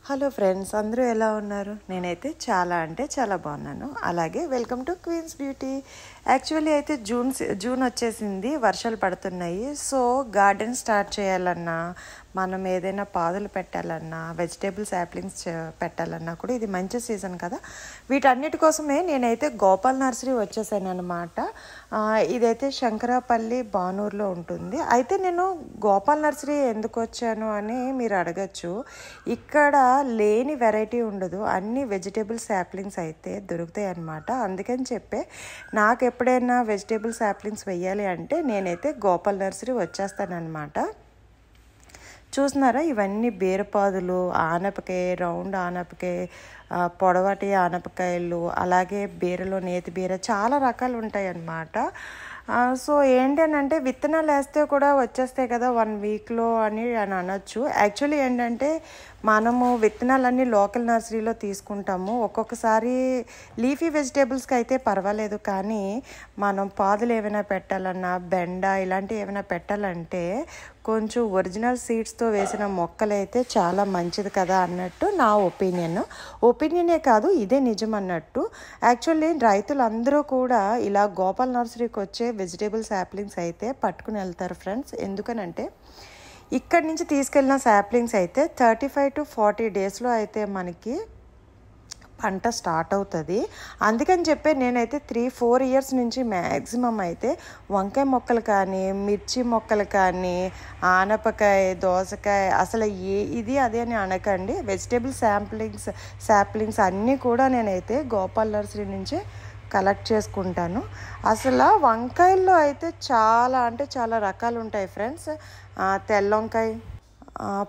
Hello friends, అందరూ ఎలా ఉన్నారు? నేనైతే చాలా అంటే చాలా బాగున్నాను. అలాగే welcome to queens beauty. Actually అయితే జూన్ వచ్చేసింది, వర్షాలు పడుతున్నాయి. సో గార్డెన్ స్టార్ట్ చేయాలన్నా, మనం ఏదైనా పాదులు పెట్టాలన్నా, వెజిటేబుల్ శాప్లింగ్స్ పెట్టాలన్నా కూడా ఇది మంచి సీజన్ కదా. వీటన్నిటి కోసమే నేనైతే గోపాల్ నర్సరీ వచ్చేసాను అనమాట. ఇదైతే శంకరాపల్లి బానూరులో ఉంటుంది. అయితే నేను గోపాల్ నర్సరీ ఎందుకు వచ్చాను అని మీరు అడగచ్చు. ఇక్కడ లేని వెరైటీ ఉండదు, అన్ని వెజిటేబుల్ శాప్లింగ్స్ అయితే దొరుకుతాయి అన్నమాట. అందుకని చెప్పే నాకు ఎప్పుడైనా వెజిటేబుల్ శాప్లింగ్స్ వెయ్యాలి అంటే నేనైతే గోపాల్ నర్సరీ వచ్చేస్తానన్నమాట. చూస్తున్నారా, ఇవన్నీ బీరపాదులు, ఆనపకాయ, రౌండ్ ఆనపకాయ, పొడవాటి ఆనపకాయలు, అలాగే బీరలో నేతి బీర, చాలా రకాలు ఉంటాయి అన్నమాట. సో ఏంటంటే విత్తనాలు వేస్తే కూడా వచ్చేస్తాయి కదా 1 వీక్లో అని అనొచ్చు. యాక్చువల్లీ ఏంటంటే మనము విత్తనాలన్నీ లోకల్ నర్సరీలో తీసుకుంటాము. ఒక్కొక్కసారి లీఫీ వెజిటేబుల్స్కి అయితే పర్వాలేదు, కానీ మనం పాదులు ఏమైనా పెట్టాలన్నా, బెండ ఇలాంటివి ఏమైనా పెట్టాలంటే కొంచెం ఒరిజినల్ సీడ్స్తో వేసిన మొక్కలు అయితే చాలా మంచిది కదా అన్నట్టు నా ఒపీనియనే కాదు, ఇదే నిజం అన్నట్టు. యాక్చువల్లీ రైతులందరూ కూడా ఇలా గోపాల్ నర్సరీకి వచ్చే వెజిటేబుల్ శాప్లింగ్స్ అయితే పట్టుకుని వెళ్తారు ఫ్రెండ్స్. ఎందుకనంటే ఇక్కడి నుంచి తీసుకెళ్ళిన శాప్లింగ్స్ అయితే 35 to 40 డేస్లో అయితే మనకి పంట స్టార్ట్ అవుతుంది. అందుకని చెప్పి నేనైతే 3-4 ఇయర్స్ నుంచి మ్యాక్సిమం అయితే వంకాయ మొక్కలు కానీ, మిర్చి మొక్కలు కానీ, ఆనపకాయ, దోసకాయ, అసలు ఇది అదే అని అనకండి, వెజిటేబుల్ శాప్లింగ్స్ అన్నీ కూడా నేనైతే గోపాల్ నర్సరీ నుంచి కలెక్ట్ చేసుకుంటాను. అసలు వంకాయల్లో అయితే చాలా అంటే చాలా రకాలు ఉంటాయి ఫ్రెండ్స్. తెల్ల వంకాయ,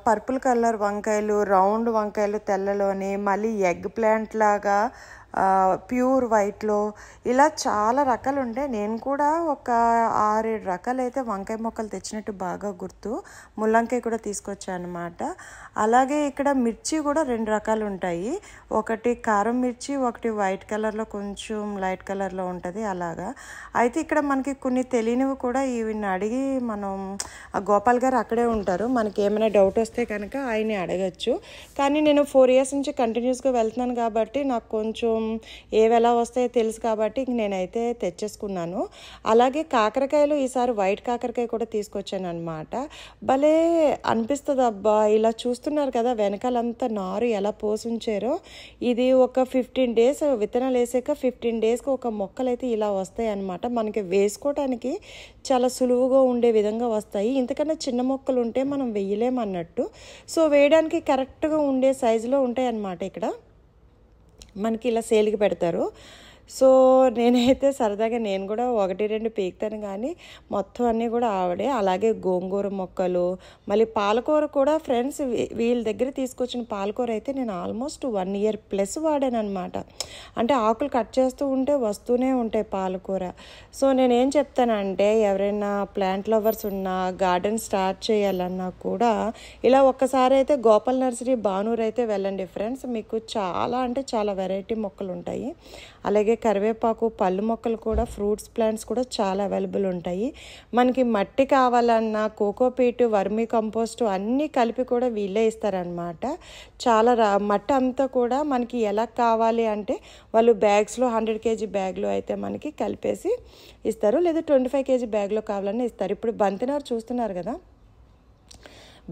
పర్పుల్ కలర్ వంకాయలు, రౌండ్ వంకాయలు తెల్లలోని, మళ్ళీ ఎగ్ ప్లాంట్ లాగా ప్యూర్ వైట్లో, ఇలా చాలా రకాలు ఉంటాయి. నేను కూడా ఒక 6-7 రకాలు అయితే వంకాయ మొక్కలు తెచ్చినట్టు బాగా గుర్తు. ముల్లంకాయ కూడా తీసుకొచ్చాను అనమాట. అలాగే ఇక్కడ మిర్చి కూడా 2 రకాలు ఉంటాయి. ఒకటి కారం మిర్చి, ఒకటి వైట్ కలర్లో కొంచెం లైట్ కలర్లో ఉంటుంది అలాగా. అయితే ఇక్కడ మనకి కొన్ని తెలియనివి కూడా ఈవిని అడిగి మనం, గోపాల్ గారు అక్కడే ఉంటారు, మనకి ఏమైనా డౌట్ వస్తే కనుక ఆయన్ని అడగచ్చు. కానీ నేను 4 ఇయర్స్ నుంచి కంటిన్యూస్గా వెళ్తున్నాను కాబట్టి నాకు కొంచెం ఏవి ఎలా వస్తాయో తెలుసు కాబట్టి నేనైతే తెచ్చేసుకున్నాను. అలాగే కాకరకాయలు ఈసారి వైట్ కాకరకాయ కూడా తీసుకొచ్చాను అనమాట. భలే అనిపిస్తుంది అబ్బా, ఇలా చూస్తున్నారు కదా వెనకాలంతా నారు ఎలా పోసుంచారో. ఇది ఒక 15 డేస్ విత్తనాలు వేసాక 15 డేస్కి ఒక మొక్కలు అయితే ఇలా వస్తాయి అన్నమాట. మనకి వేసుకోవడానికి చాలా సులువుగా ఉండే విధంగా వస్తాయి. ఇంతకన్నా చిన్న మొక్కలు ఉంటే మనం వేయలేమన్నట్టు. సో వేయడానికి కరెక్ట్గా ఉండే సైజులో ఉంటాయి అన్నమాట. ఇక్కడ మనకి ఇలా సేల్కి పెడతారు. సో నేనైతే సరదాగా నేను కూడా 1-2 పీకుతాను, కానీ మొత్తం అన్నీ కూడా ఆవిడే. అలాగే గోంగూర మొక్కలు, మళ్ళీ పాలకూర కూడా ఫ్రెండ్స్, వీళ్ళ దగ్గర తీసుకొచ్చిన పాలకూర అయితే నేను ఆల్మోస్ట్ 1 ఇయర్ ప్లస్ వాడాను అనమాట. అంటే ఆకులు కట్ చేస్తూ ఉంటే వస్తూనే ఉంటాయి పాలకూర. సో నేనేం చెప్తానంటే ఎవరైనా ప్లాంట్ లవర్స్ ఉన్నా, గార్డెన్ స్టార్ట్ చేయాలన్నా కూడా ఇలా ఒక్కసారి అయితే గోపాల్ నర్సరీ బానూరు అయితే వెళ్ళండి ఫ్రెండ్స్. మీకు చాలా అంటే చాలా వెరైటీ మొక్కలు ఉంటాయి. అలాగే కరివేపాకు, పళ్ళు మొక్కలు కూడా, ఫ్రూట్స్ ప్లాంట్స్ కూడా చాలా అవైలబుల్ ఉంటాయి. మనకి మట్టి కావాలన్నా కోకోపీట్, వర్మీ కంపోస్ట్ అన్నీ కలిపి కూడా వీళ్ళే ఇస్తారనమాట. చాలా మట్టి అంతా కూడా మనకి ఎలా కావాలి అంటే వాళ్ళు బ్యాగ్స్లో 100 kg బ్యాగ్లో అయితే మనకి కలిపేసి ఇస్తారు, లేదా 25 kg బ్యాగ్లో కావాలని ఇస్తారు. ఇప్పుడు బంతినారు చూస్తున్నారు కదా,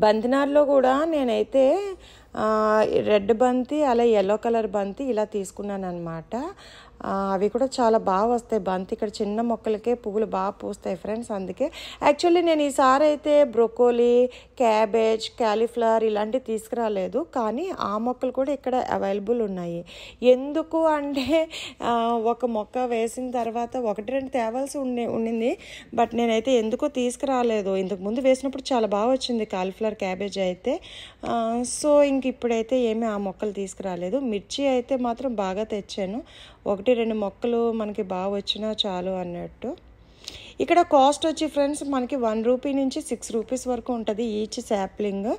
బంతినారులో కూడా నేనైతే రెడ్ బంతి, అలా ఎల్లో కలర్ బంతి ఇలా తీసుకున్నాను అనమాట. అవి కూడా చాలా బాగా వస్తాయి. బంతి ఇక్కడ చిన్న మొక్కలకే పువ్వులు బాగా పూస్తాయి ఫ్రెండ్స్. అందుకే యాక్చువల్లీ నేను ఈసారి అయితే బ్రొకోలీ, క్యాబేజ్, క్యాలీఫ్లవర్ ఇలాంటివి తీసుకురాలేదు, కానీ ఆ మొక్కలు కూడా ఇక్కడ అవైలబుల్ ఉన్నాయి. ఎందుకు అంటే ఒక మొక్క వేసిన తర్వాత 1-2 తేవాల్సి ఉండింది, బట్ నేనైతే ఎందుకో తీసుకురాలేదు. ఇంతకుముందు వేసినప్పుడు చాలా బాగా వచ్చింది కాలీఫ్లవర్, క్యాబేజ్ అయితే. సో ఇంక ఇప్పుడైతే ఏమీ ఆ మొక్కలు తీసుకురాలేదు. మిర్చి అయితే మాత్రం బాగా తెచ్చాను. 1-2 మొక్కలు మనకి బాగా వచ్చినా చాలు అన్నట్టు. ఇక్కడ కాస్ట్ వచ్చి ఫ్రెండ్స్ మనకి ₹1 నుంచి ₹6 వరకు ఉంటుంది ఈచ్ శాప్లింగ్.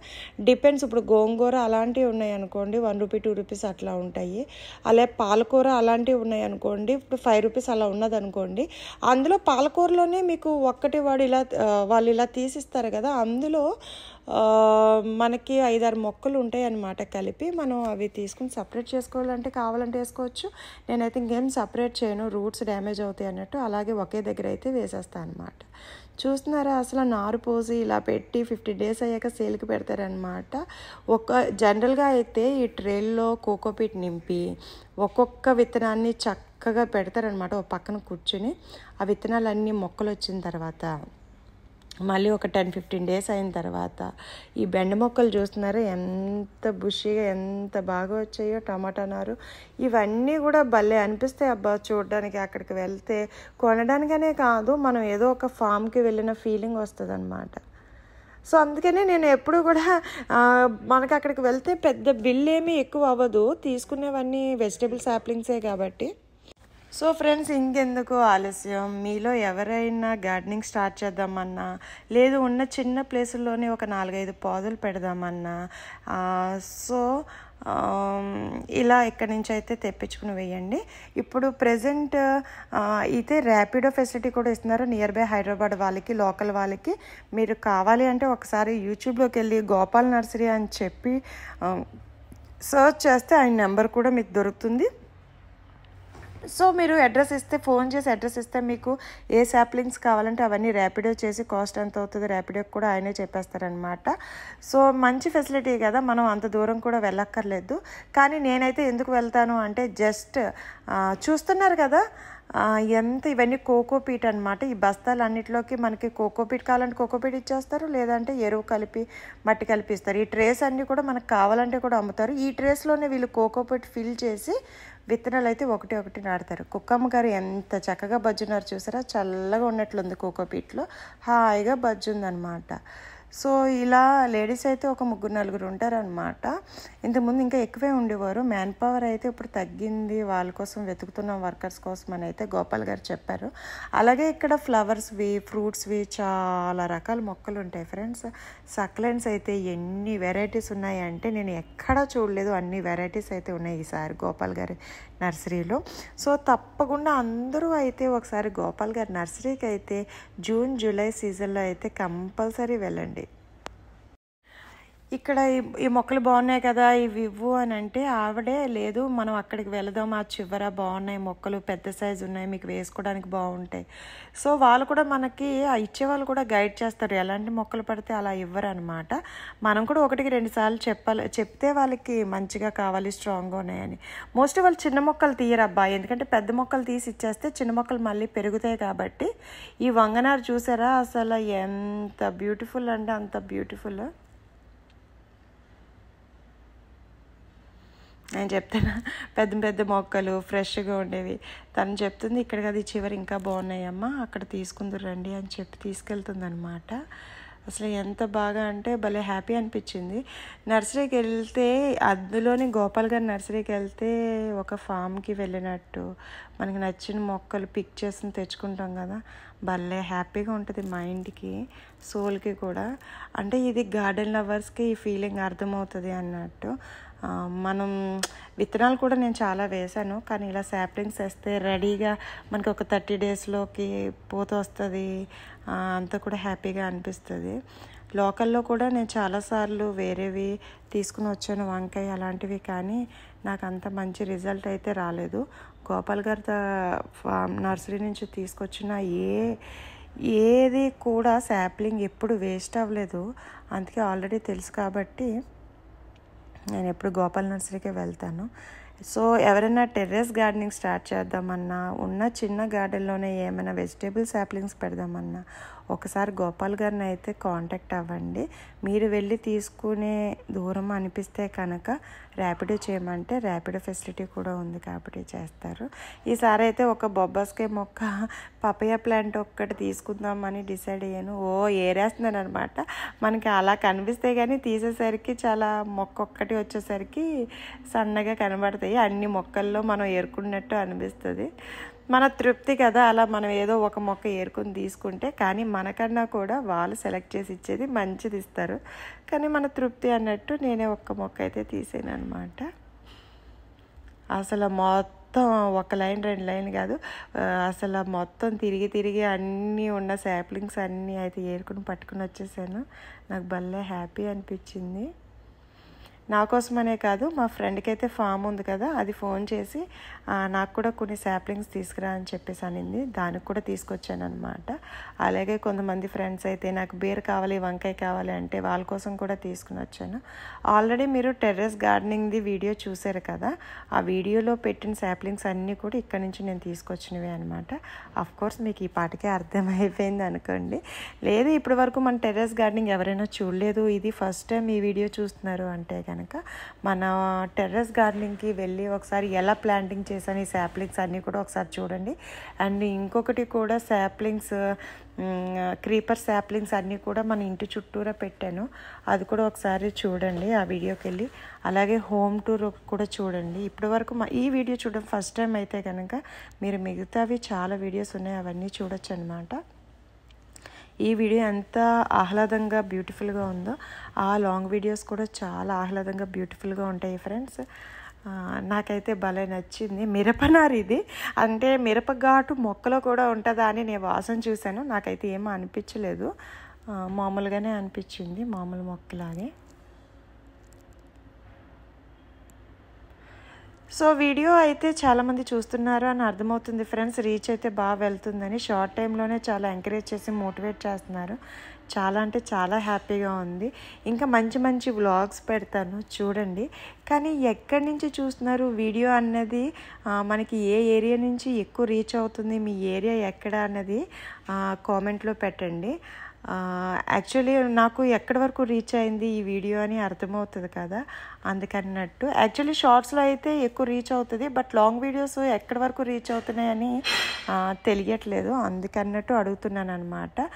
డిపెండ్స్. ఇప్పుడు గోంగూర అలాంటివి ఉన్నాయి అనుకోండి ₹1, ₹2 అట్లా ఉంటాయి. అలాగే పాలకూర అలాంటివి ఉన్నాయి అనుకోండి, ఇప్పుడు ₹5 అలా ఉన్నదనుకోండి, అందులో పాలకూరలోనే మీకు ఒక్కటి వాళ్ళు ఇలా తీసిస్తారు కదా, అందులో మనకి 5-6 మొక్కలు ఉంటాయి అన్నమాట కలిపి. మనం అవి తీసుకుని సపరేట్ చేసుకోవాలంటే కావాలంటే వేసుకోవచ్చు. నేనైతే ఇంకేం సపరేట్ చేయను, రూట్స్ డ్యామేజ్ అవుతాయి అన్నట్టు అలాగే ఒకే దగ్గర అయితే వేసేస్తాను అనమాట. చూస్తున్నారా అసలు నారు పోసి ఇలా పెట్టి 50 డేస్ అయ్యాక సేల్కి పెడతారనమాట. జనరల్గా అయితే ఈ ట్రేల్లో కోకోపీట్ నింపి ఒక్కొక్క విత్తనాన్ని చక్కగా పెడతారనమాట ఒక పక్కన కూర్చుని. ఆ విత్తనాలన్నీ మొక్కలు వచ్చిన తర్వాత మళ్ళీ ఒక 10-15 డేస్ అయిన తర్వాత ఈ బెండ మొక్కలు చూస్తున్నారో ఎంత బుషిగా ఎంత బాగా వచ్చాయో. టమాటా నారు ఇవన్నీ కూడా భలే అనిపిస్తాయి అబ్బా చూడడానికి. అక్కడికి వెళ్తే కొనడానికనే కాదు, మనం ఏదో ఒక ఫామ్కి వెళ్ళిన ఫీలింగ్ వస్తుంది అనమాట. సో అందుకనే నేను ఎప్పుడు కూడా మనకు అక్కడికి వెళ్తే పెద్ద బిల్ ఏమీ ఎక్కువ అవ్వదు, తీసుకునేవన్నీ వెజిటేబుల్ శాప్లింగ్సే కాబట్టి. సో ఫ్రెండ్స్, ఇంకెందుకు ఆలస్యం, మీలో ఎవరైనా గార్డెనింగ్ స్టార్ట్ చేద్దామన్నా, లేదు ఉన్న చిన్న ప్లేసుల్లోనే ఒక 4-5 పాదులు పెడదామన్నా, సో ఇలా ఇక్కడి నుంచి అయితే తెప్పించుకుని వేయండి. ఇప్పుడు ప్రెజెంట్ అయితే ర్యాపిడో ఫెసిలిటీ కూడా ఇస్తున్నారు నియర్ బై హైదరాబాద్ వాళ్ళకి, లోకల్ వాళ్ళకి. మీరు కావాలి అంటే ఒకసారి యూట్యూబ్లోకి వెళ్ళి గోపాల్ నర్సరీ అని చెప్పి సర్చ్ చేస్తే ఆయన నెంబర్ కూడా మీకు దొరుకుతుంది. సో మీరు అడ్రస్ ఇస్తే, ఫోన్ చేసి అడ్రస్ ఇస్తే మీకు ఏ శాప్లింగ్స్ కావాలంటే అవన్నీ ర్యాపిడో చేసి కాస్ట్ ఎంత అవుతుంది ర్యాపిడోకి కూడా ఆయనే చెప్పేస్తారనమాట. సో మంచి ఫెసిలిటీ కదా, మనం అంత దూరం కూడా వెళ్ళక్కర్లేదు. కానీ నేనైతే ఎందుకు వెళ్తాను అంటే జస్ట్ చూస్తున్నారు కదా ఎంత ఇవన్నీ కోకోపీట్ అనమాట. ఈ బస్తాలన్నిటిలోకి మనకి కోకోపీట్ కావాలంటే కోకోపీట్ ఇచ్చేస్తారు, లేదంటే ఎరువు కలిపి మట్టి కలిపి ఇస్తారు. ఈ ట్రేస్ అన్నీ కూడా మనకు కావాలంటే కూడా అమ్ముతారు. ఈ ట్రేస్లోనే వీళ్ళు కోకోపీట్ ఫిల్ చేసి విత్తనాలు అయితే ఒకటి నాటుతారు. కుక్కమ్మ గారు ఎంత చక్కగా బజ్జున్నారు చూసారా, చల్లగా ఉన్నట్లుంది కోకోపీట్లో, హాయిగా బజ్జుందనమాట. సో ఇలా లేడీస్ అయితే ఒక 3-4 ఉంటారనమాట. ఇంతకుముందు ఇంకా ఎక్కువే ఉండేవారు. మ్యాన్ పవర్ అయితే ఇప్పుడు తగ్గింది, వాళ్ళ కోసం వెతుకుతున్నాం వర్కర్స్ కోసం అని అయితే గోపాల్ గారు చెప్పారు. అలాగే ఇక్కడ ఫ్లవర్స్వి, ఫ్రూట్స్వి చాలా రకాల మొక్కలు ఉంటాయి ఫ్రెండ్స్. సక్లెంట్స్ అయితే ఎన్ని వెరైటీస్ ఉన్నాయంటే నేను ఎక్కడా చూడలేదు, అన్ని వెరైటీస్ అయితే ఉన్నాయి ఈసారి గోపాల్ గారి నర్సరీలో. సో తప్పకుండా అందరూ అయితే ఒకసారి గోపాల్ గారి నర్సరీకి అయితే జూన్ జూలై సీజన్లో అయితే కంపల్సరీ వెళ్ళండి. ఇక్కడ ఈ మొక్కలు బాగున్నాయి కదా ఇవి ఇవ్వు అని అంటే ఆవిడే లేదు మనం అక్కడికి వెళదాం, ఆ చివర బాగున్నాయి మొక్కలు, పెద్ద సైజు ఉన్నాయి, మీకు వేసుకోవడానికి బాగుంటాయి. సో వాళ్ళు కూడా మనకి ఇచ్చేవాళ్ళు కూడా గైడ్ చేస్తారు, ఎలాంటి మొక్కలు పడితే అలా ఇవ్వరు అనమాట. మనం కూడా 1-2 సార్లు చెప్తే వాళ్ళకి మంచిగా కావాలి, స్ట్రాంగ్గా ఉన్నాయని. మోస్ట్లీ వాళ్ళు చిన్న మొక్కలు తీయరబ్బా, ఎందుకంటే పెద్ద మొక్కలు తీసి ఇచ్చేస్తే చిన్న మొక్కలు మళ్ళీ పెరుగుతాయి కాబట్టి. ఈ వంగనారు చూసారా అసలు ఎంత బ్యూటిఫుల్ అంటే అంత బ్యూటిఫుల్. నేను చెప్తాను పెద్ద పెద్ద మొక్కలు ఫ్రెష్గా ఉండేవి, తను చెప్తుంది ఇక్కడ కదా ఈ చివరి ఇంకా బాగున్నాయమ్మా అక్కడ తీసుకుందరు రండి అని చెప్పి తీసుకెళ్తుంది అనమాట. అసలు ఎంత బాగా అంటే భలే హ్యాపీ అనిపించింది. నర్సరీకి వెళ్తే, అందులోని గోపాల్ గారి నర్సరీకి వెళ్తే ఒక ఫామ్కి వెళ్ళినట్టు, మనకి నచ్చిన మొక్కలు పిక్ చేసి తెచ్చుకుంటాం కదా, భలే హ్యాపీగా ఉంటుంది మైండ్కి, సోల్కి కూడా. అంటే ఇది గార్డెన్ లవర్స్కి ఈ ఫీలింగ్ అర్థమవుతుంది అన్నట్టు. మనం విత్తనాలు కూడా నేను చాలా వేశాను, కానీ ఇలా శాప్లింగ్స్ వేస్తే రెడీగా మనకి ఒక 30 డేస్లోకి పూత వస్తుంది, అంతా కూడా హ్యాపీగా అనిపిస్తుంది. లోకల్లో కూడా నేను చాలాసార్లు వేరేవి తీసుకుని వచ్చాను, వంకాయ అలాంటివి, కానీ నాకు అంత మంచి రిజల్ట్ అయితే రాలేదు. గోపాల్ గారి నర్సరీ నుంచి తీసుకొచ్చిన ఏది కూడా శాప్లింగ్ ఎప్పుడు వేస్ట్ అవ్వలేదు. అందుకే ఆల్రెడీ తెలుసు కాబట్టి నేను ఎప్పుడు గోపాల్ నర్సరీకే వెళ్తాను. సో ఎవరైనా టెర్రస్ గార్డెనింగ్ స్టార్ట్ చేద్దామన్నా, ఉన్న చిన్న గార్డెన్లోనే ఏమైనా వెజిటేబుల్ శాప్లింగ్స్ పెడదామన్నా ఒకసారి గోపాల్ గారిని అయితే కాంటాక్ట్ అవ్వండి. మీరు వెళ్ళి తీసుకునే దూరం అనిపిస్తే కనుక ర్యాపిడో చేయమంటే ర్యాపిడో ఫెసిలిటీ కూడా ఉంది కాబట్టి చేస్తారు. ఈసారి అయితే ఒక బొబ్బాస్కాయ మొక్క, పపయ ప్లాంట్ ఒక్కటి తీసుకుందామని డిసైడ్ అయ్యాను. ఏరేస్తున్నాను అనమాట. మనకి అలా కనిపిస్తే కానీ తీసేసరికి చాలా మొక్క ఒక్కటి వచ్చేసరికి సన్నగా కనబడతాయి. అయిపోతాయి. అన్ని మొక్కల్లో మనం ఏరుకున్నట్టు అనిపిస్తుంది. మన తృప్తి కదా, అలా మనం ఏదో ఒక మొక్క ఏరుకొని తీసుకుంటే. కానీ మనకన్నా కూడా వాళ్ళు సెలెక్ట్ చేసి ఇచ్చేది మంచిది ఇస్తారు. కానీ మన తృప్తి అన్నట్టు నేనే ఒక్క మొక్క అయితే తీసాను అనమాట. అసలు మొత్తం ఒక లైన్ 2 లైన్ కాదు, అసలు మొత్తం తిరిగి అన్నీ ఉన్న శాప్లింగ్స్ అన్నీ అయితే ఏరుకుని పట్టుకుని వచ్చేసాను. నాకు భలే హ్యాపీ అనిపించింది. నా కోసమనే కాదు, మా ఫ్రెండ్కి అయితే ఫామ్ ఉంది కదా, అది ఫోన్ చేసి నాకు కూడా కొన్ని శాప్లింగ్స్ తీసుకురా అని చెప్పేసి అనింది. దానికి కూడా తీసుకొచ్చాను అనమాట. అలాగే కొంతమంది ఫ్రెండ్స్ అయితే నాకు బీర కావాలి, వంకాయ కావాలి అంటే వాళ్ళ కోసం కూడా తీసుకుని వచ్చాను. ఆల్రెడీ మీరు టెర్రస్ గార్డెనింగ్ది వీడియో చూసారు కదా, ఆ వీడియోలో పెట్టిన శాప్లింగ్స్ అన్నీ కూడా ఇక్కడ నుంచి నేను తీసుకొచ్చినవి అనమాట. కోర్స్ మీకు ఈ పాటికే అర్థమైపోయింది అనుకోండి. లేదు ఇప్పటి వరకు మన టెర్రస్ గార్డెనింగ్ ఎవరైనా చూడలేదు, ఇది ఫస్ట్ టైం ఈ వీడియో చూస్తున్నారు అంటే కనుక మన టెర్రస్ గార్డెనింగ్కి వెళ్ళి ఒకసారి ఎలా ప్లాంటింగ్ చేశాను ఈ శాప్లింగ్స్ అన్నీ కూడా ఒకసారి చూడండి. అండ్ ఇంకొకటి కూడా శాప్లింగ్స్, క్రీపర్ శాప్లింగ్స్ అన్నీ కూడా మన ఇంటి చుట్టూరా పెట్టాను, అది కూడా ఒకసారి చూడండి ఆ వీడియోకి వెళ్ళి. అలాగే హోమ్ టూర్ కూడా చూడండి. ఇప్పటి వరకు ఈ వీడియో చూడడం ఫస్ట్ టైం అయితే కనుక మీరు మిగతావి చాలా వీడియోస్ ఉన్నాయి, అవన్నీ చూడొచ్చు అనమాట. ఈ వీడియో ఎంత ఆహ్లాదంగా బ్యూటిఫుల్గా ఉందో ఆ లాంగ్ వీడియోస్ కూడా చాలా ఆహ్లాదంగా బ్యూటిఫుల్గా ఉంటాయి ఫ్రెండ్స్. నాకైతే భలే నచ్చింది. మిరపనారు ఇది, అంటే మిరపఘాటు మొక్కలో కూడా ఉంటుందా అని నేను వాసన చూశాను. నాకైతే ఏమీ అనిపించలేదు, మామూలుగానే అనిపించింది, మామూలు మొక్కలాగే. సో వీడియో అయితే చాలామంది చూస్తున్నారు అని అర్థమవుతుంది ఫ్రెండ్స్. రీచ్ అయితే బాగా వెళ్తుందని, షార్ట్ టైంలోనే చాలా ఎంకరేజ్ చేసి మోటివేట్ చేస్తున్నారు. చాలా అంటే చాలా హ్యాపీగా ఉంది. ఇంకా మంచి మంచి వ్లాగ్స్ పెడతాను చూడండి. కానీ ఎక్కడి నుంచి చూస్తున్నారు వీడియో అన్నది, మనకి ఏ ఏరియా నుంచి ఎక్కువ రీచ్ అవుతుంది, మీ ఏరియా ఎక్కడ అన్నది కామెంట్లో పెట్టండి. యాక్చువల్లీ నాకు ఎక్కడి వరకు రీచ్ అయింది ఈ వీడియో అని అర్థమవుతుంది కదా, అందుకన్నట్టు. యాక్చువల్లీ షార్ట్స్లో అయితే ఎక్కువ రీచ్ అవుతుంది, బట్ లాంగ్ వీడియోస్ ఎక్కడి వరకు రీచ్ అవుతున్నాయని తెలియట్లేదు, అందుకన్నట్టు అడుగుతున్నాను అనమాట.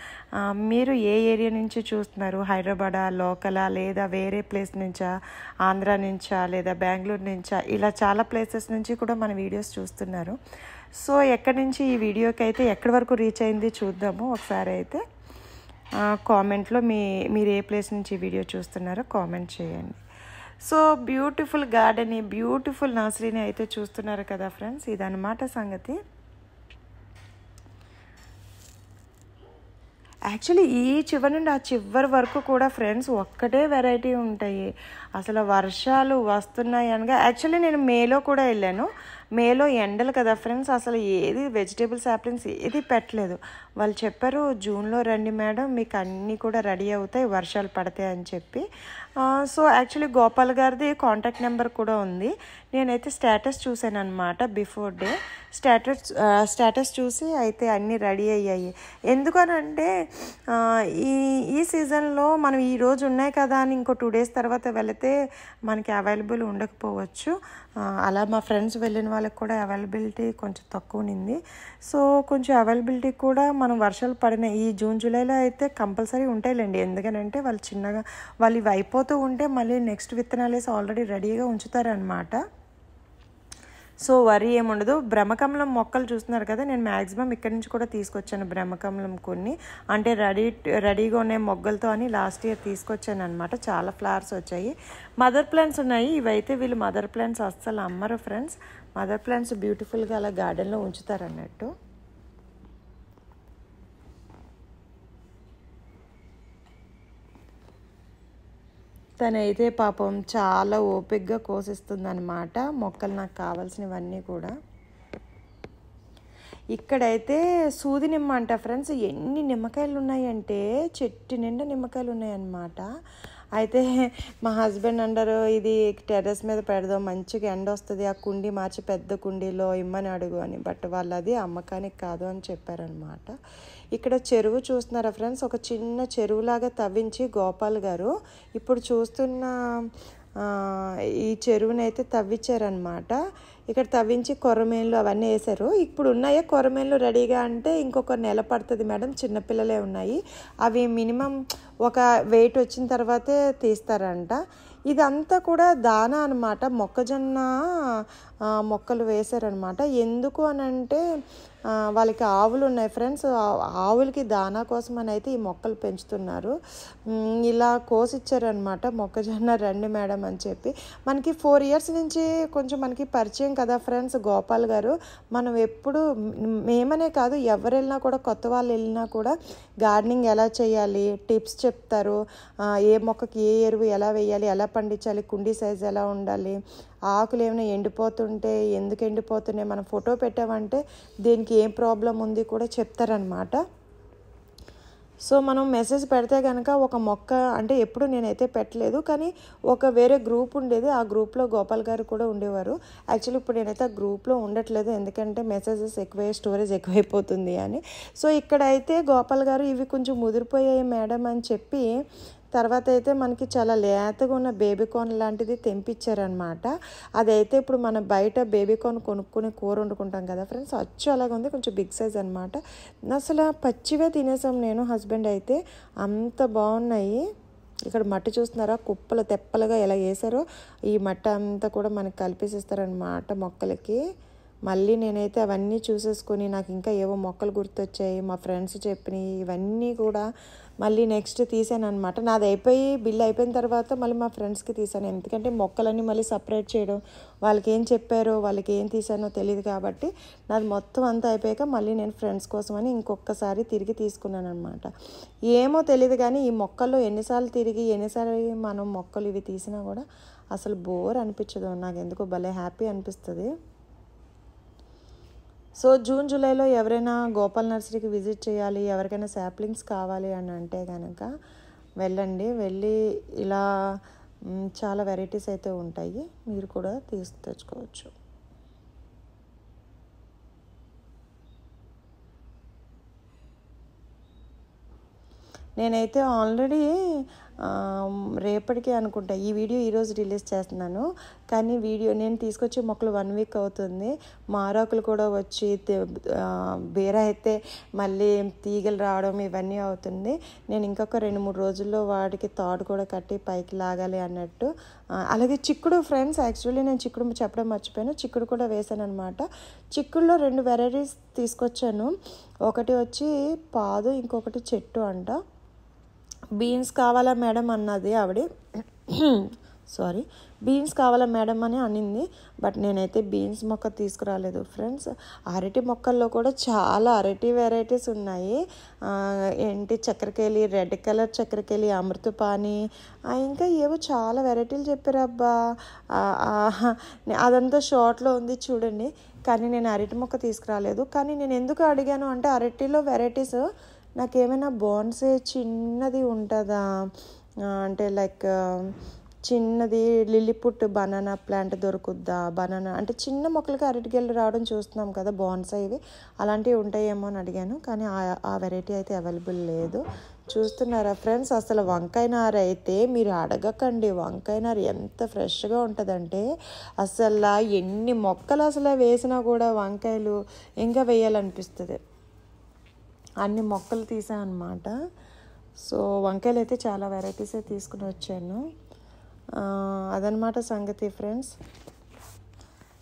మీరు ఏ ఏరియా నుంచి చూస్తున్నారు, హైదరాబాదా, లోకలా, లేదా వేరే ప్లేస్ నుంచా, ఆంధ్ర నుంచా, లేదా బెంగళూరు నుంచా, ఇలా చాలా ప్లేసెస్ నుంచి కూడా మన వీడియోస్ చూస్తున్నారు. సో ఎక్కడి నుంచి ఈ వీడియోకి అయితే ఎక్కడి వరకు రీచ్ అయింది చూద్దాము ఒకసారి. అయితే కామెంట్లో మీరు ఏ ప్లేస్ నుంచి వీడియో చూస్తున్నారో కామెంట్ చేయండి. సో బ్యూటిఫుల్ గార్డెన్, బ్యూటిఫుల్ నర్సరీని అయితే చూస్తున్నారు కదా ఫ్రెండ్స్, ఇదన్నమాట సంగతి. యాక్చువల్లీ ఈ చివరి నుండి ఆ చివరి వరకు కూడా ఫ్రెండ్స్ ఒక్కటే వెరైటీ ఉంటాయి. అసలు వర్షాలు వస్తున్నాయి అనగా, యాక్చువల్లీ నేను మేలో కూడా వెళ్ళాను. మేలో ఎండలు కదా ఫ్రెండ్స్, అసలు ఏది వెజిటేబుల్ శాప్లింగ్స్ ఏది పెట్టలేదు. వాళ్ళు చెప్పారు జూన్లో రండి మేడం, మీకు అన్నీ కూడా రెడీ అవుతాయి, వర్షాలు పడతాయి అని చెప్పి. సో యాక్చువల్లీ గోపాల్ గారిది కాంటాక్ట్ నెంబర్ కూడా ఉంది. నేనైతే స్టేటస్ చూసాను అనమాట, బిఫోర్ డే స్టేటస్ చూసి అయితే అన్నీ రెడీ అయ్యాయి. ఎందుకనంటే ఈ సీజన్లో మనం ఈరోజు ఉన్నాయి కదా అని ఇంకో 2 days తర్వాత వెళితే మనకి అవైలబుల్ ఉండకపోవచ్చు. అలా మా ఫ్రెండ్స్ వెళ్ళిన వాళ్ళకి కూడా అవైలబిలిటీ కొంచెం తక్కువ ఉంది. సో కొంచెం అవైలబిలిటీ కూడా మనం వర్షాలు పడిన ఈ జూన్ జూలైలో అయితే కంపల్సరీ ఉంటాయిలేండి. ఎందుకనంటే వాళ్ళు ఇవి అయిపోతూ ఉంటే మళ్ళీ నెక్స్ట్ విత్తనాలు వేసి ఆల్రెడీ రెడీగా ఉంచుతారనమాట. సో వరి ఏముండదు. బ్రహ్మకమలం మొక్కలు చూస్తున్నారు కదా, నేను మ్యాక్సిమం ఇక్కడి నుంచి కూడా తీసుకొచ్చాను బ్రహ్మకమలం కొన్ని, అంటే రెడీగా ఉన్న మొగ్గలతో అని లాస్ట్ ఇయర్ తీసుకొచ్చాను అనమాట. చాలా ఫ్లవర్స్ వచ్చాయి. మదర్ ప్లాంట్స్ ఉన్నాయి, ఇవైతే వీళ్ళు మదర్ ప్లాంట్స్ అస్సలు అమ్మరు ఫ్రెండ్స్. మదర్ ప్లాంట్స్ బ్యూటిఫుల్గా అలా గార్డెన్లో ఉంచుతారు అన్నట్టు. తనైతే పాపం చాలా ఓపికగా కోసిస్తుందన్నమాట మొక్కలు, నాకు కావాల్సినవన్నీ కూడా. ఇక్కడైతే సూది నిమ్మ అంట ఫ్రెండ్స్, ఎన్ని నిమ్మకాయలు ఉన్నాయంటే చెట్టు నిండా నిమ్మకాయలు ఉన్నాయన్నమాట. అయితే మా హస్బెండ్ అంటారు ఇది టెర్రస్ మీద పెడదాం, మంచిగా ఎండ వస్తుంది, ఆ కుండీ మార్చి పెద్ద కుండీలో ఇమ్మని అడుగు అని. బట్ వాళ్ళు అది అమ్మకానికి కాదు అని చెప్పారనమాట. ఇక్కడ చెరువు చూస్తున్నారా ఫ్రెండ్స్, ఒక చిన్న చెరువులాగా తవ్వించి గోపాల్ గారు ఇప్పుడు చూస్తున్న ఈ చెరువుని అయితే తవ్వించారనమాట. ఇక్కడ తవ్వించి కొర్రమేన్లు అవన్నీ వేశారు. ఇప్పుడు ఉన్నాయా కొర్రమేన్లు రెడీగా అంటే ఇంకొక నెల పడుతుంది మేడం, చిన్నపిల్లలే ఉన్నాయి, అవి మినిమం ఒక వెయిట్ వచ్చిన తర్వాతే తీస్తారంట. ఇదంతా కూడా దానా అనమాట, మొక్కజొన్న మొక్కలు వేశారనమాట. ఎందుకు అని అంటే వాళ్ళకి ఆవులు ఉన్నాయి ఫ్రెండ్స్, ఆవులకి దానా కోసం అని అయితే ఈ మొక్కలు పెంచుతున్నారు. ఇలా కోసిచ్చారనమాట మొక్కజొన్న రండి మేడం అని చెప్పి. మనకి 4 years నుంచి కొంచెం మనకి పరిచయం కదా ఫ్రెండ్స్ గోపాల్ గారు. మనం ఎప్పుడు మేమనే కాదు, ఎవరు వెళ్ళినా కూడా, కొత్త వాళ్ళు వెళ్ళినా కూడా గార్డెనింగ్ ఎలా చేయాలి టిప్స్ చెప్తారు. ఏ మొక్కకి ఏ ఎరువు ఎలా వేయాలి, ఎలా పండించాలి, కుండీ సైజ్ ఎలా ఉండాలి, ఆకులు ఏమైనా ఎండిపోతుంటే ఎందుకు ఎండిపోతున్నాయి, మనం ఫోటో పెట్టామంటే దీనికి ఏం ప్రాబ్లం ఉంది కూడా చెప్తారనమాట. సో మనం మెసేజ్ పెడితే కనుక ఒక మొక్క అంటే ఎప్పుడు నేనైతే పెట్టలేదు, కానీ ఒక వేరే గ్రూప్ ఉండేది, ఆ గ్రూప్లో గోపాల్ గారు కూడా ఉండేవారు. యాక్చువల్లీ ఇప్పుడు నేనైతే ఆ గ్రూప్లో ఉండట్లేదు, ఎందుకంటే మెసేజెస్ స్టోరేజ్ ఎక్కువైపోతుంది అని. సో ఇక్కడైతే గోపాల్ గారు ఇవి కొంచెం ముదిరిపోయాయి మేడం అని చెప్పి తర్వాత అయితే మనకి చాలా లేతగా ఉన్న బేబీకార్న్ లాంటిది తెంపించారనమాట. అదైతే ఇప్పుడు మనం బయట బేబీకార్న్ కొనుక్కొని కూర వండుకుంటాం కదా ఫ్రెండ్స్, అచ్చు అలాగ ఉంది, కొంచెం బిగ్ సైజ్ అనమాట. అసలు పచ్చివే తినేసాం నేను హస్బెండ్ అయితే, అంత బాగున్నాయి. ఇక్కడ మట్టి చూస్తున్నారా, కుప్పలు తెప్పలుగా ఎలా వేసారో, ఈ మట్టి అంతా కూడా మనకి కలిపేసిస్తారనమాట మొక్కలకి. మళ్ళీ నేనైతే అవన్నీ చూసేసుకొని నాకు ఇంకా ఏవో మొక్కలు గుర్తొచ్చాయి, మా ఫ్రెండ్స్ చెప్పినాయి, ఇవన్నీ కూడా మళ్ళీ నెక్స్ట్ తీసాను అనమాట. నాది అయిపోయి బిల్ అయిపోయిన తర్వాత మళ్ళీ మా ఫ్రెండ్స్కి తీసాను, ఎందుకంటే మొక్కలన్నీ మళ్ళీ సపరేట్ చేయడం, వాళ్ళకి ఏం చెప్పారో వాళ్ళకి ఏం తీసానో తెలియదు కాబట్టి నాది మొత్తం అంతా అయిపోయాక మళ్ళీ నేను ఫ్రెండ్స్ కోసమని ఇంకొకసారి తిరిగి తీసుకున్నాను అనమాట. ఏమో తెలియదు కానీ ఈ మొక్కల్లో ఎన్నిసార్లు తిరిగి ఎన్నిసార్లు మనం మొక్కలు ఇవి తీసినా కూడా అసలు బోర్ అనిపించదు, నాకు ఎందుకో భలే హ్యాపీ అనిపిస్తుంది. సో జూన్ జూలైలో ఎవరైనా గోపాల్ నర్సరీకి విజిట్ చేయాలి, ఎవరికైనా శాప్లింగ్స్ కావాలి అని అంటే కనుక వెళ్ళండి, వెళ్ళి ఇలా చాలా వెరైటీస్ అయితే ఉంటాయి, మీరు కూడా తెచ్చుకోవచ్చు. నేనైతే ఆల్రెడీ రేపటికి అనుకుంటా ఈ వీడియో ఈరోజు రిలీజ్ చేస్తున్నాను, కానీ వీడియో నేను తీసుకొచ్చే మొక్కలు 1 week అవుతుంది. మారాకులు కూడా వచ్చి బీర అయితే మళ్ళీ తీగలు రావడం ఇవన్నీ అవుతుంది. నేను ఇంకొక 2-3 రోజుల్లో వాటికి తాడు కూడా కట్టి పైకి లాగాలి అన్నట్టు. అలాగే చిక్కుడు ఫ్రెండ్స్, యాక్చువల్లీ నేను చిక్కుడు చెప్పడం మర్చిపోయాను, చిక్కుడు కూడా వేసాను అనమాట. చిక్కుడులో 2 వెరైటీస్ తీసుకొచ్చాను, ఒకటి వచ్చి పాదు, ఇంకొకటి చెట్టు అంట. బీన్స్ కావాలా మేడం అన్నది ఆవిడ, సారీ బీన్స్ కావాలా మేడం అని అనింది, బట్ నేనైతే బీన్స్ మొక్క తీసుకురాలేదు ఫ్రెండ్స్. అరటి మొక్కల్లో కూడా చాలా అరటి వెరైటీస్ ఉన్నాయి, ఏంటి చక్కెరకేళి, రెడ్ కలర్ చక్కెరకేళి, అమృతపాణి, ఇంకా ఏవో చాలా వెరైటీలు చెప్పారు అబ్బా. అదంతా షార్ట్లో ఉంది చూడండి, కానీ నేను అరటి మొక్క తీసుకురాలేదు. కానీ నేను ఎందుకు అడిగాను అంటే అరటిలో వెరైటీస్ నాకేమైనా బోన్సే చిన్నది ఉంటుందా అంటే లైక్ చిన్నది లిల్లీపుట్ బనానా ప్లాంట్ దొరుకుద్దా, బనానా అంటే చిన్న మొక్కలకి అరటిగెళ్ళు రావడం చూస్తున్నాం కదా బోన్సాయి, ఇవి అలాంటివి ఉంటాయేమో అని అడిగాను, కానీ ఆ వెరైటీ అయితే అవైలబుల్ లేదు. చూస్తున్నారా ఫ్రెండ్స్, అసలు వంకాయ నార అయితే మీరు అడగకండి, వంకాయ నార ఎంత ఫ్రెష్గా ఉంటుందంటే అసలు ఎన్ని మొక్కలు అసలు వేసినా కూడా వంకాయలు ఇంకా వేయాలనిపిస్తుంది, అన్ని మొక్కలు తీసాను అనమాట. సో వంకాయలు అయితే చాలా వెరైటీస్ తీసుకుని వచ్చాను, అదనమాట సంగతి ఫ్రెండ్స్.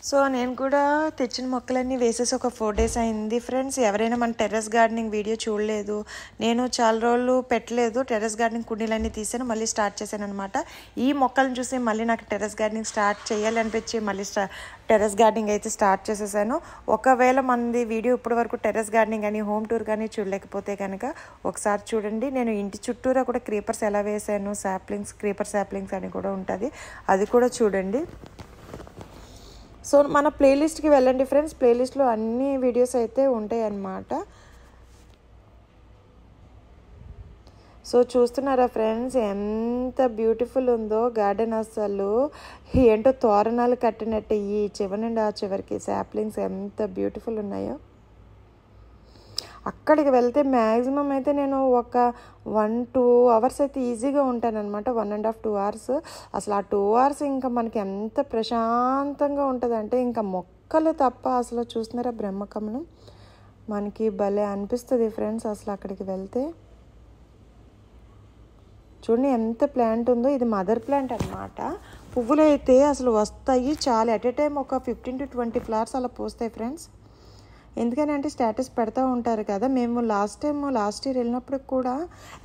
సో నేను కూడా తెచ్చిన మొక్కలన్నీ వేసేసి ఒక 4 days అయింది ఫ్రెండ్స్. ఎవరైనా మన టెర్రస్ గార్డెనింగ్ వీడియో చూడలేదు, నేను చాలా రోజులు పెట్టలేదు, టెర్రస్ గార్డెనింగ్ కుండీలన్నీ తీసాను, మళ్ళీ స్టార్ట్ చేశాను అనమాట. ఈ మొక్కలను చూసి మళ్ళీ నాకు టెర్రస్ గార్డెనింగ్ స్టార్ట్ చేయాలి అనిపించి మళ్ళీ టెర్రస్ గార్డెనింగ్ అయితే స్టార్ట్ చేసేసాను. ఒకవేళ మనది వీడియో ఇప్పటి వరకు టెర్రస్ గార్డెనింగ్ కానీ హోమ్ టూర్ కానీ చూడలేకపోతే కనుక ఒకసారి చూడండి. నేను ఇంటి చుట్టూరా కూడా క్రీపర్స్ ఎలా వేసాను, సాప్లింగ్స్, క్రీపర్ సాప్లింగ్స్ అని కూడా ఉంటుంది, అది కూడా చూడండి. సో మన ప్లేలిస్ట్కి వెళ్ళండి ఫ్రెండ్స్, ప్లేలిస్ట్లో అన్ని వీడియోస్ అయితే ఉంటాయి అన్నమాట. సో చూస్తున్నారా ఫ్రెండ్స్ ఎంత బ్యూటిఫుల్ ఉందో గార్డెన్, అసలు ఏంటో తోరణాలు కట్టినట్టు ఈ చివరి నుండి ఆ చివరికి సాప్లింగ్స్ ఎంత బ్యూటిఫుల్ ఉన్నాయో. అక్కడికి వెళ్తే మ్యాక్సిమం అయితే నేను ఒక 1-2 hours అయితే ఈజీగా ఉంటానన్నమాట, 1.5-2 hours. అసలు ఆ 2 hours ఇంకా మనకి ఎంత ప్రశాంతంగా ఉంటుందంటే ఇంకా మొక్కలు తప్ప. అసలు చూస్తున్నారా బ్రహ్మకమలం, మనకి భలే అనిపిస్తుంది ఫ్రెండ్స్ అసలు అక్కడికి వెళ్తే. చూడండి ఎంత ప్లాంట్ ఉందో. ఇది మదర్ ప్లాంట్ అనమాట. పువ్వులు అయితే అసలు వస్తాయి చాలా. ఎట్ ఏ టైం ఒక 15 to 20 ఫ్లవర్స్ అలా పూస్తాయి ఫ్రెండ్స్. ఎందుకనంటే స్టేటస్ పెడతా ఉంటారు కదా. మేము లాస్ట్ ఇయర్ వెళ్ళినప్పుడు కూడా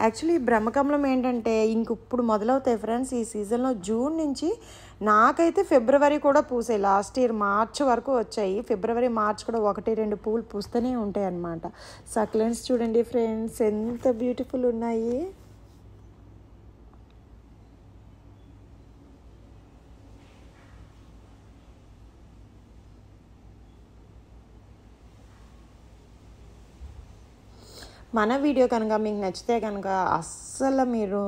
యాక్చువల్లీ బ్రహ్మకమలం ఏంటంటే ఇంక ఇప్పుడు మొదలవుతాయి ఫ్రెండ్స్ ఈ సీజన్లో. జూన్ నుంచి నాకైతే ఫిబ్రవరి కూడా పూసాయి. లాస్ట్ ఇయర్ మార్చ్ వరకు వచ్చాయి. ఫిబ్రవరి మార్చ్ కూడా 1-2 పువ్వులు పూస్తూనే ఉంటాయి అన్నమాట. సక్లెంట్స్ చూడండి ఫ్రెండ్స్ ఎంత బ్యూటిఫుల్ ఉన్నాయి. మన వీడియో కనుక మీకు నచ్చితే కనుక అస్సలు మీరు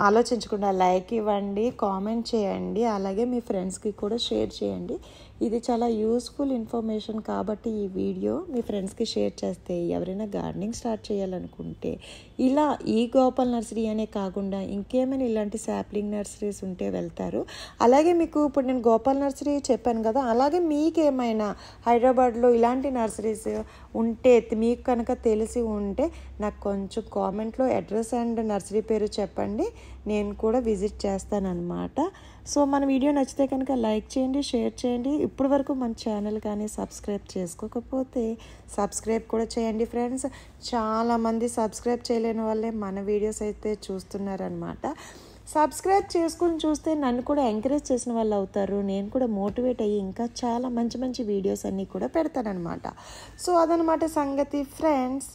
ఆలోచించకుండా లైక్ ఇవ్వండి, కామెంట్ చేయండి, అలాగే మీ ఫ్రెండ్స్కి కూడా షేర్ చేయండి. ఇది చాలా యూస్ఫుల్ ఇన్ఫర్మేషన్ కాబట్టి ఈ వీడియో మీ ఫ్రెండ్స్కి షేర్ చేస్తే ఎవరైనా గార్డెనింగ్ స్టార్ట్ చేయాలనుకుంటే ఇలా ఈ గోపాల్ నర్సరీ అనే కాకుండా ఇంకేమైనా ఇలాంటి శాప్లింగ్ నర్సరీస్ ఉంటే వెళ్తారు. అలాగే మీకు ఇప్పుడు నేను గోపాల్ నర్సరీ చెప్పాను కదా, అలాగే మీకేమైనా హైదరాబాద్లో ఇలాంటి నర్సరీస్ ఉంటే మీకు కనుక తెలిసి ఉంటే నాకు కొంచెం కామెంట్లో అడ్రస్ అండ్ నర్సరీ పేరు చెప్పండి, నేను కూడా విజిట్ చేస్తానన్నమాట. సో మన వీడియో నచ్చితే కనుక లైక్ చేయండి, షేర్ చేయండి. ఇప్పటి వరకు మన ఛానల్ కానీ సబ్స్క్రైబ్ చేసుకోకపోతే సబ్స్క్రైబ్ కూడా చేయండి ఫ్రెండ్స్. చాలామంది సబ్స్క్రైబ్ చేయలేని వాళ్ళే మన వీడియోస్ అయితే చూస్తున్నారనమాట. సబ్స్క్రైబ్ చేసుకుని చూస్తే నన్ను కూడా ఎంకరేజ్ చేసిన వాళ్ళు అవుతారు. నేను కూడా మోటివేట్ అయ్యి ఇంకా చాలా మంచి మంచి వీడియోస్ అన్నీ కూడా పెడతానమాట. సో అదనమాట సంగతి ఫ్రెండ్స్.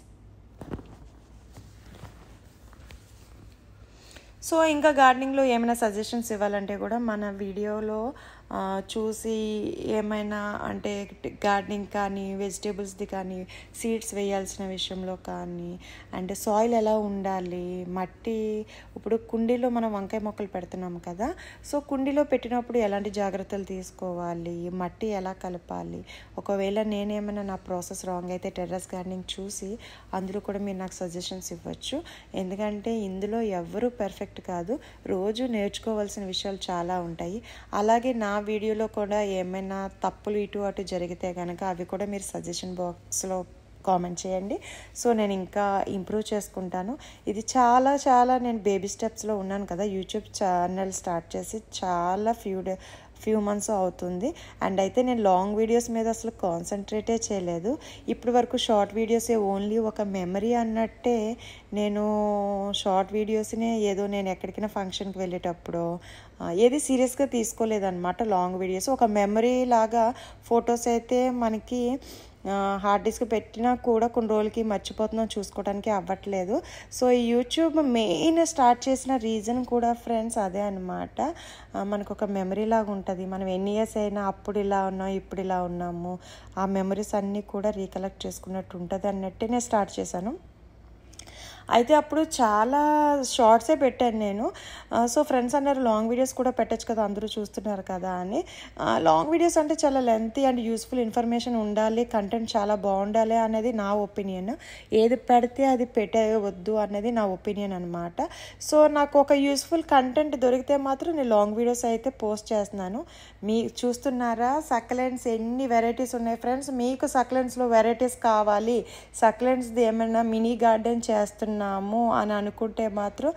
సో ఇంకా గార్డెనింగ్లో ఏమైనా సజెషన్స్ ఇవ్వాలంటే కూడా మన వీడియోలో చూసి ఏమైనా అంటే గార్డెనింగ్ కానీ వెజిటేబుల్స్ది కానీ సీడ్స్ వేయాల్సిన విషయంలో కానీ అంటే సాయిల్ ఎలా ఉండాలి, మట్టి ఇప్పుడు కుండీలో మనం వంకాయ మొక్కలు పెడుతున్నాం కదా, సో కుండీలో పెట్టినప్పుడు ఎలాంటి జాగ్రత్తలు తీసుకోవాలి, మట్టి ఎలా కలపాలి, ఒకవేళ నేనేమైనా నా ప్రాసెస్ రాంగ్ అయితే టెర్రస్ గార్డెనింగ్ చూసి అందులో కూడా మీరు నాకు సజెషన్స్ ఇవ్వచ్చు. ఎందుకంటే ఇందులో ఎవరు పర్ఫెక్ట్ కాదు, రోజు నేర్చుకోవాల్సిన విషయాలు చాలా ఉంటాయి. అలాగే నా వీడియోలో కూడా ఏమైనా తప్పులు ఇటు అటు జరిగితే కనుక అవి కూడా మీరు సజెషన్ బాక్స్లో కామెంట్ చేయండి. సో నేను ఇంకా ఇంప్రూవ్ చేసుకుంటాను. ఇది చాలా నేను బేబీ స్టెప్స్లో ఉన్నాను కదా. యూట్యూబ్ ఛానల్ స్టార్ట్ చేసి చాలా ఫ్యూ మంత్స్ అవుతుంది. అండ్ అయితే నేను లాంగ్ వీడియోస్ మీద అసలు కాన్సన్ట్రేటే చేయలేదు. ఇప్పటి వరకు షార్ట్ వీడియోసే, ఓన్లీ ఒక మెమరీ అన్నట్టే నేను షార్ట్ వీడియోస్నే ఏదో నేను ఎక్కడికైనా ఫంక్షన్కి వెళ్ళేటప్పుడు ఏది సీరియస్గా తీసుకోలేదన్నమాట. లాంగ్ వీడియోస్ ఒక మెమరీ లాగా ఫొటోస్ అయితే మనకి హార్డ్ డిస్క్ పెట్టినా కూడా కొన్ని రోజులకి మర్చిపోతున్నాం, చూసుకోవడానికి అవ్వట్లేదు. సో ఈ యూట్యూబ్ మెయిన్ స్టార్ట్ చేసిన రీజన్ కూడా ఫ్రెండ్స్ అదే అనమాట. మనకు ఒక మెమరీ లాగా ఉంటుంది. మనం ఎన్ని ఇయర్స్ అయినా అప్పుడు ఇలా ఉన్నాం, ఇప్పుడు ఇలా ఉన్నాము, ఆ మెమరీస్ అన్నీ కూడా రీకలెక్ట్ చేసుకున్నట్టు ఉంటుంది అన్నట్టే నేను స్టార్ట్ చేశాను. అయితే అప్పుడు చాలా షార్ట్సే పెట్టాను నేను. సో ఫ్రెండ్స్ అన్నారు లాంగ్ వీడియోస్ కూడా పెట్టచ్చు కదా, అందరూ చూస్తున్నారు కదా అని. లాంగ్ వీడియోస్ అంటే చాలా లెంతీ అండ్ యూస్ఫుల్ ఇన్ఫర్మేషన్ ఉండాలి, కంటెంట్ చాలా బాగుండాలి అనేది నా ఒపీనియన్. ఏది పెడితే అది పెట్టవద్దు అనేది నా ఒపీనియన్ అనమాట. సో నాకు ఒక యూస్ఫుల్ కంటెంట్ దొరికితే మాత్రం నేను లాంగ్ వీడియోస్ అయితే పోస్ట్ చేస్తున్నాను. చూస్తున్నారా సక్లెంట్స్ ఎన్ని వెరైటీస్ ఉన్నాయి ఫ్రెండ్స్. మీకు సక్లెంట్స్లో వెరైటీస్ కావాలి, సక్లెంట్స్ది ఏమైనా మినీ గార్డెన్ చేస్తున్నాము అని అనుకుంటే మాత్రం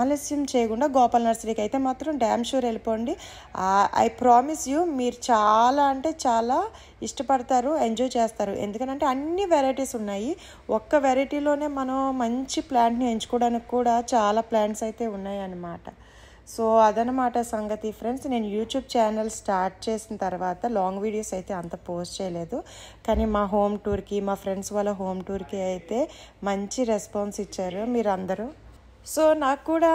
ఆలస్యం చేయకుండా గోపాల్ నర్సరీకి అయితే మాత్రం డ్యామ్ షూర్ వెళ్ళిపోండి. ఐ ప్రామిస్ యూ, మీరు చాలా అంటే చాలా ఇష్టపడతారు, ఎంజాయ్ చేస్తారు. ఎందుకంటే అన్ని వెరైటీస్ ఉన్నాయి. ఒక్క వెరైటీలోనే మనం మంచి ప్లాంట్ని ఎంచుకోవడానికి కూడా చాలా ప్లాంట్స్ అయితే ఉన్నాయి అన్నమాట. సో అదనమాట సంగతి ఫ్రెండ్స్. నేను యూట్యూబ్ ఛానల్ స్టార్ట్ చేసిన తర్వాత లాంగ్ వీడియోస్ అయితే అంత పోస్ట్ చేయలేదు, కానీ మా హోమ్ టూర్కి, మా ఫ్రెండ్స్ వాళ్ళ హోమ్ టూర్కి అయితే మంచి రెస్పాన్స్ ఇచ్చారు మీరు అందరూ. సో నాకు కూడా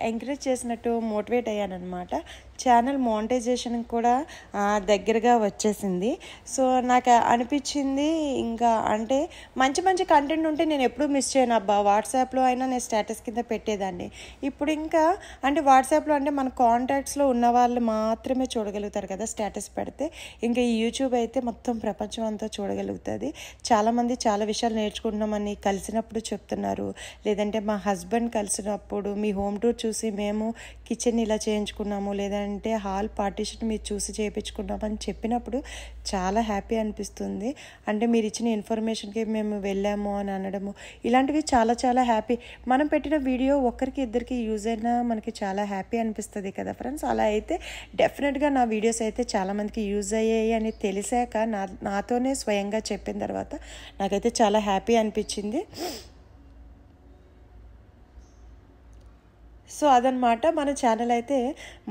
ఎంకరేజ్ చేసినట్టు మోటివేట్ అయ్యానమాట. ఛానల్ మానిటైజేషన్ కూడా దగ్గరగా వచ్చేసింది. సో నాకు అనిపించింది ఇంకా అంటే మంచి మంచి కంటెంట్ ఉంటే నేను ఎప్పుడూ మిస్ చేయను. అబ్బా వాట్సాప్లో అయినా నేను స్టేటస్ కింద పెట్టేదాన్ని. ఇప్పుడు ఇంకా అంటే వాట్సాప్లో అంటే మన కాంటాక్ట్స్లో ఉన్న వాళ్ళు మాత్రమే చూడగలుగుతారు కదా స్టేటస్ పెడితే. ఇంకా ఈ యూట్యూబ్ అయితే మొత్తం ప్రపంచం అంతా చూడగలుగుతుంది. చాలామంది చాలా విషయాలు నేర్చుకుంటున్నామని కలిసినప్పుడు చెప్తున్నారు, లేదంటే మా హస్బెండ్ కలిసినప్పుడు మీ హోమ్ టూర్ చూసి మేము కిచెన్ ఇలా చేయించుకున్నాము, లేదంటే లేదనంటే హాల్ పార్టీషన్ మీరు చూసి చేయించుకున్నామని చెప్పినప్పుడు చాలా హ్యాపీ అనిపిస్తుంది. అంటే మీరు ఇచ్చిన ఇన్ఫర్మేషన్కి మేము వెళ్ళాము అని అనడము, ఇలాంటివి చాలా చాలా హ్యాపీ. మనం పెట్టిన వీడియో ఒక్కరికి ఇద్దరికి యూజ్ అయినా మనకి చాలా హ్యాపీ అనిపిస్తుంది కదా ఫ్రెండ్స్. అలా అయితే డెఫినెట్గా నా వీడియోస్ అయితే చాలామందికి యూజ్ అయ్యాయి అని తెలిసాక నాతోనే స్వయంగా చెప్పిన తర్వాత నాకైతే చాలా హ్యాపీ అనిపించింది. సో అదనమాట, మన ఛానల్ అయితే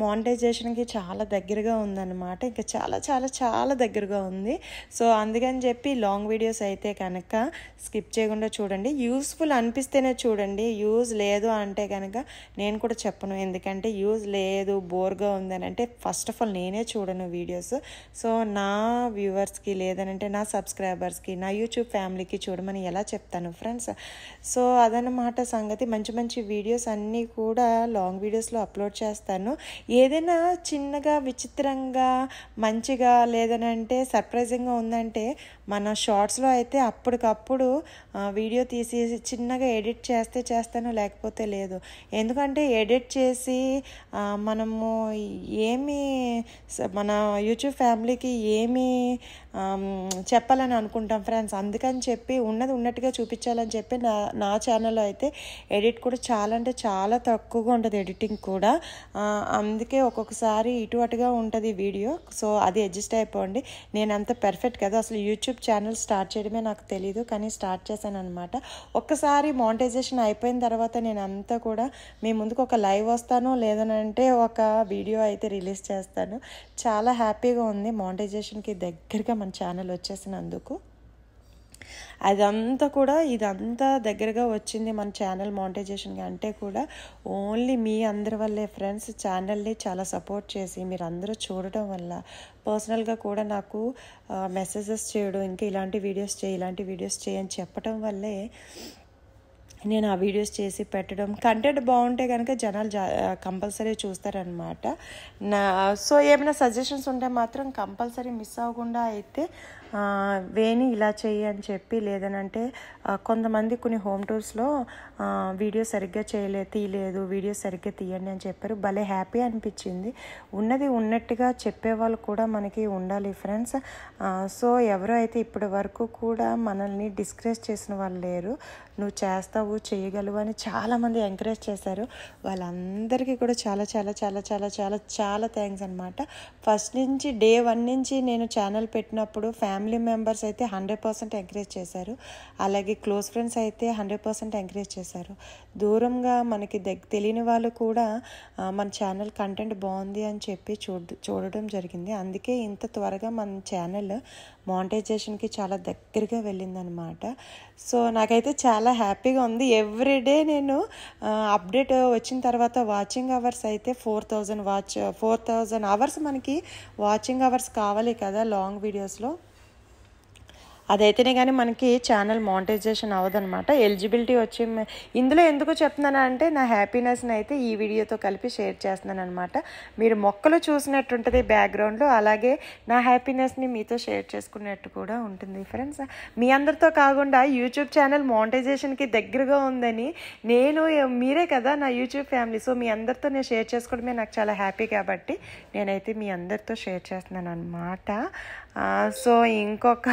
మానిటైజేషన్కి చాలా దగ్గరగా ఉందన్నమాట. ఇంకా చాలా చాలా చాలా దగ్గరగా ఉంది. సో అందుకని చెప్పి లాంగ్ వీడియోస్ అయితే కనుక స్కిప్ చేయకుండా చూడండి. యూస్ఫుల్ అనిపిస్తేనే చూడండి, యూజ్ లేదు అంటే కనుక నేను కూడా చెప్పను. ఎందుకంటే యూజ్ లేదు, బోర్గా ఉందని అంటే ఫస్ట్ ఆఫ్ ఆల్ నేనే చూడను వీడియోస్. సో నా వ్యూవర్స్కి లేదనంటే నా సబ్స్క్రైబర్స్కి, నా యూట్యూబ్ ఫ్యామిలీకి చూడమని ఎలా చెప్తాను ఫ్రెండ్స్. సో అదనమాట సంగతి. మంచి మంచి వీడియోస్ అన్నీ కూడా లాంగ్ వీడియోస్లో అప్లోడ్ చేస్తాను. ఏదైనా చిన్నగా విచిత్రంగా మంచిగా లేదనంటే సర్ప్రైజింగ్గా ఉందంటే మన షార్ట్స్లో అయితే అప్పటికప్పుడు వీడియో తీసి చిన్నగా ఎడిట్ చేస్తాను, లేకపోతే లేదు. ఎందుకంటే ఎడిట్ చేసి మనము ఏమి మన యూట్యూబ్ ఫ్యామిలీకి ఏమి చెప్పాలని అనుకుంటాం ఫ్రెండ్స్. అందుకని చెప్పి ఉన్నది ఉన్నట్టుగా చూపించాలని చెప్పి నా ఛానల్లో అయితే ఎడిట్ కూడా చాలా అంటే చాలా తక్కువగా ఉంటుంది, ఎడిటింగ్ కూడా. అందుకే ఒక్కొక్కసారి ఇటు అటుగా ఉంటుంది వీడియో. సో అది అడ్జస్ట్ అయిపోండి. నేను అంత పర్ఫెక్ట్ కదా, అసలు యూట్యూబ్ ఛానల్ స్టార్ట్ చేయడమే నాకు తెలీదు, కానీ స్టార్ట్ చేశాను అనమాట. ఒక్కసారి మానిటైజేషన్ అయిపోయిన తర్వాత నేను అంతా కూడా మీ ముందుకు ఒక లైవ్ వస్తాను, లేదనంటే ఒక వీడియో అయితే రిలీజ్ చేస్తాను. చాలా హ్యాపీగా ఉంది మానిటైజేషన్కి దగ్గరగా మన ఛానల్ వచ్చేసినందుకు. అదంతా కూడా ఇదంతా దగ్గరగా వచ్చింది మన ఛానల్ మానిటైజేషన్కి అంటే కూడా ఓన్లీ మీ అందరి వల్లే ఫ్రెండ్స్. ఛానల్ని చాలా సపోర్ట్ చేసి మీరు అందరూ చూడటం వల్ల, పర్సనల్గా కూడా నాకు మెసేజెస్ చేయడం, ఇంకా ఇలాంటి వీడియోస్ చేయి అని చెప్పడం వల్లే నేను ఆ వీడియోస్ చేసి పెట్టడం. కంటెంట్ బాగుంటే కనుక జనాలు కంపల్సరీ చూస్తారనమాట. సో ఏమైనా సజెషన్స్ ఉంటే మాత్రం కంపల్సరీ మిస్ అవ్వకుండా అయితే వేణి ఇలా చెయ్యి అని చెప్పి, లేదనంటే కొంతమంది కొన్ని హోమ్ టూర్స్లో వీడియో సరిగ్గా తీయలేదు, వీడియో సరిగ్గా తీయండి అని చెప్పారు. భలే హ్యాపీ అనిపించింది. ఉన్నది ఉన్నట్టుగా చెప్పేవాళ్ళు కూడా మనకి ఉండాలి ఫ్రెండ్స్. సో ఎవరో అయితే ఇప్పటి వరకు కూడా మనల్ని డిస్కరేజ్ చేసిన వాళ్ళు లేరు. నువ్వు చేస్తావు, చేయగలవు అని చాలామంది ఎంకరేజ్ చేశారు. వాళ్ళందరికీ కూడా చాలా చాలా చాలా చాలా చాలా చాలా థ్యాంక్స్ అనమాట. ఫస్ట్ నుంచి డే 1 నుంచి నేను ఛానల్ పెట్టినప్పుడు ఫ్యామిలీ మెంబర్స్ అయితే 100% ఎంకరేజ్ చేశారు. అలాగే క్లోజ్ ఫ్రెండ్స్ అయితే 100% ఎంకరేజ్ చేశారు. దూరంగా మనకి తెలియని వాళ్ళు కూడా మన ఛానల్ కంటెంట్ బాగుంది అని చెప్పి చూడడం జరిగింది. అందుకే ఇంత త్వరగా మన ఛానల్ మానిటైజేషన్కి చాలా దగ్గరగా వెళ్ళిందనమాట. సో నాకైతే చాలా హ్యాపీగా ఉంది. ఎవ్రీడే నేను అప్డేట్ వచ్చిన తర్వాత వాచింగ్ అవర్స్ అయితే 4,000 అవర్స్ మనకి వాచింగ్ అవర్స్ కావాలి కదా లాంగ్ వీడియోస్లో. అదైతేనే కానీ మనకి ఛానల్ మానిటైజేషన్ అవ్వదనమాట. ఎలిజిబిలిటీ వచ్చి ఇందులో ఎందుకు చెప్తున్నాను అంటే నా హ్యాపీనెస్ని అయితే ఈ వీడియోతో కలిపి షేర్ చేస్తున్నాను అనమాట. మీరు మొక్కలు చూసినట్టుంటుంది బ్యాక్గ్రౌండ్లో, అలాగే నా హ్యాపీనెస్ని మీతో షేర్ చేసుకున్నట్టు కూడా ఉంటుంది ఫ్రెండ్స్. మీ అందరితో కాకుండా యూట్యూబ్ ఛానల్ మానిటైజేషన్కి దగ్గరగా ఉందని మీరే కదా నా యూట్యూబ్ ఫ్యామిలీ. సో మీ అందరితో నేను షేర్ చేసుకోవడమే నాకు చాలా హ్యాపీ కాబట్టి నేనైతే మీ అందరితో షేర్ చేస్తున్నాను అనమాట. సో ఇంకొక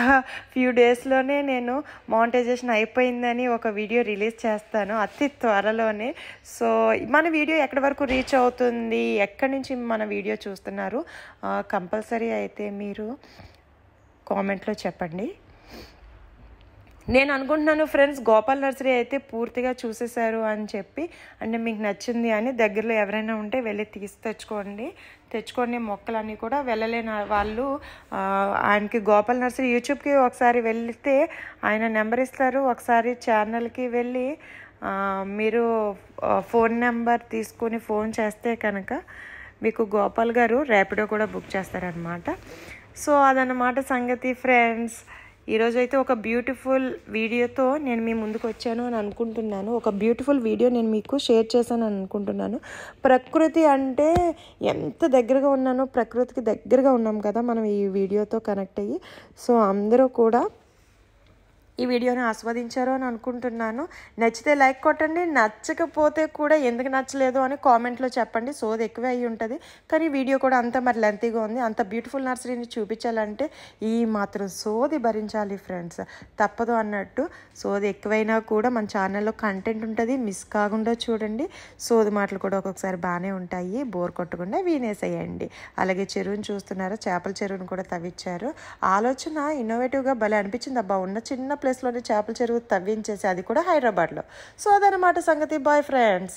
ఫ్యూ డేస్లోనే నేను మానిటైజేషన్ అయిపోయిందని ఒక వీడియో రిలీజ్ చేస్తాను అతి త్వరలోనే. సో మన వీడియో ఎక్కడి వరకు రీచ్ అవుతుంది, ఎక్కడి నుంచి మన వీడియో చూస్తున్నారు కంపల్సరీ అయితే మీరు కామెంట్లో చెప్పండి. నేను అనుకుంటున్నాను ఫ్రెండ్స్, గోపాల్ నర్సరీ అయితే పూర్తిగా చూసేశారు అని చెప్పి, అంటే మీకు నచ్చింది అని. దగ్గరలో ఎవరైనా ఉంటే వెళ్ళి తెచ్చుకోండి మొక్కలన్నీ కూడా. వెళ్ళలేని వాళ్ళు ఆయనకి గోపాల్ నర్సరీ యూట్యూబ్కి ఒకసారి వెళ్తే ఆయన నెంబర్ ఇస్తారు. ఒకసారి ఛానల్కి వెళ్ళి మీరు ఫోన్ నెంబర్ తీసుకొని ఫోన్ చేస్తే కనుక మీకు గోపాల్ గారు ర్యాపిడో కూడా బుక్ చేస్తారనమాట. సో అదన్నమాట సంగతి ఫ్రెండ్స్. ఈరోజు అయితే ఒక బ్యూటిఫుల్ వీడియోతో నేను మీ ముందుకు వచ్చాను అని అనుకుంటున్నాను. ఒక బ్యూటిఫుల్ వీడియో నేను మీకు షేర్ చేశాను అని అనుకుంటున్నాను. ప్రకృతి అంటే ఎంత దగ్గరగా ఉన్నానో, ప్రకృతికి దగ్గరగా ఉన్నాం కదా మనం ఈ వీడియోతో కనెక్ట్ అయ్యి. సో అందరూ కూడా ఈ వీడియోని ఆస్వాదించారు అని అనుకుంటున్నాను. నచ్చితే లైక్ కొట్టండి, నచ్చకపోతే కూడా ఎందుకు నచ్చలేదు అని కామెంట్లో చెప్పండి. సోది ఎక్కువే అయ్యి ఉంటుంది, కానీ వీడియో కూడా అంత మరి లెంతీగా ఉంది. అంత బ్యూటిఫుల్ నర్సరీని చూపించాలంటే ఈ మాత్రం సోది భరించాలి ఫ్రెండ్స్, తప్పదు అన్నట్టు. సోది ఎక్కువైనా కూడా మన ఛానల్లో కంటెంట్ ఉంటుంది, మిస్ కాకుండా చూడండి. సోది మాటలు కూడా ఒక్కొక్కసారి బాగానే ఉంటాయి, బోర్ కొట్టకుండా వినేసేయండి. అలాగే చెరువుని చూస్తున్నారా, చేపల చెరువుని కూడా తవ్వించారు. ఆలోచన ఇన్నోవేటివ్గా భలే అనిపించింది అబ్బా, ఉన్న చిన్న ప్లేస్లోనే చేపల చెరువు తవ్వించేసి, అది కూడా హైదరాబాద్లో. సో అదనమాట సంగతి. Bye friends.